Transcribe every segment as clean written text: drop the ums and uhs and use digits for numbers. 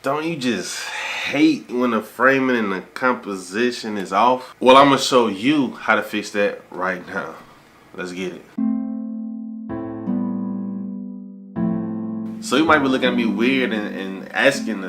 Don't you just hate when the framing and the composition is off? Well, I'm gonna show you how to fix that right now. Let's get it. So you might be looking at me weird and asking,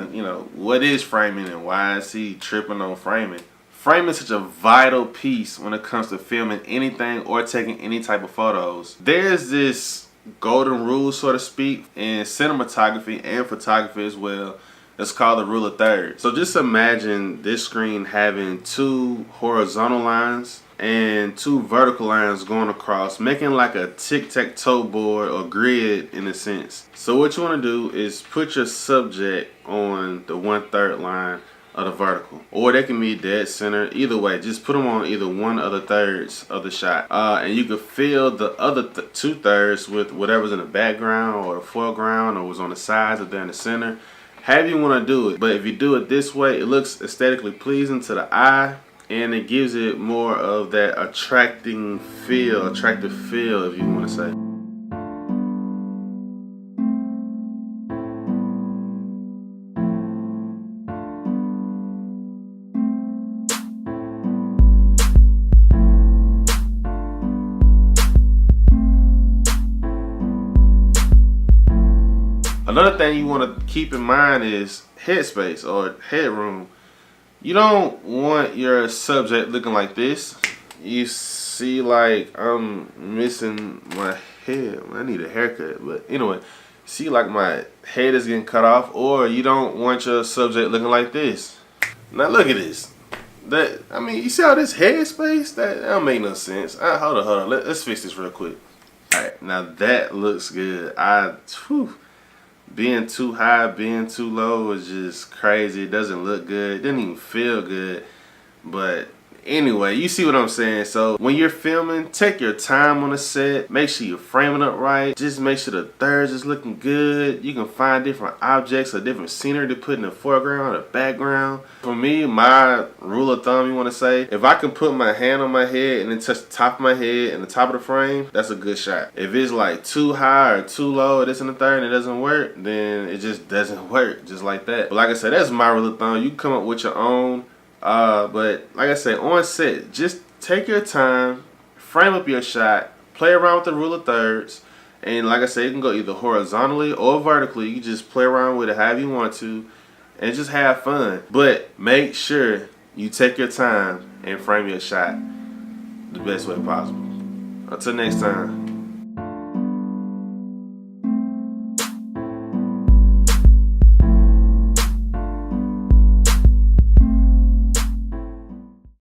what is framing and why is he tripping on framing? Framing is such a vital piece when it comes to filming anything or taking any type of photos. There's this golden rule, so to speak, in cinematography and photography as well. It's called the rule of thirds. So just imagine this screen having two horizontal lines and two vertical lines going across, making like a tic-tac-toe board or grid in a sense. So what you want to do is put your subject on the 1/3 line of the vertical, or they can be dead center. Either way, just put them on either one of the thirds of the shot, and you can fill the other 2/3 with whatever's in the background or the foreground or was on the sides or there in the center. However you want to do it, but if you do it this way, it looks aesthetically pleasing to the eye, and it gives it more of that attractive feel, if you want to say. Another thing you want to keep in mind is headspace or headroom. You don't want your subject looking like this. You see, like, I'm missing my head. I need a haircut, but anyway, see, like, my head is getting cut off. Or you don't want your subject looking like this. Now look at this. You see all this headspace? That don't make no sense. Hold on. Let's fix this real quick. All right, now that looks good. Being too high, being too low is just crazy. It doesn't look good. It doesn't even feel good. But anyway, you see what I'm saying. So when you're filming, take your time on the set. Make sure you're framing up right. Just make sure the thirds is looking good. You can find different objects or different scenery to put in the foreground or background. For me, my rule of thumb, you want to say, if I can put my hand on my head and then touch the top of my head and the top of the frame, that's a good shot. If it's like too high or too low, this and the third, and it doesn't work, then it just doesn't work, just like that. But like I said, that's my rule of thumb. You can come up with your own. But like I said, on set, just take your time, frame up your shot, play around with the rule of thirds, and like I said, you can go either horizontally or vertically. You just play around with it however you want to, and just have fun. But make sure you take your time and frame your shot the best way possible. Until next time.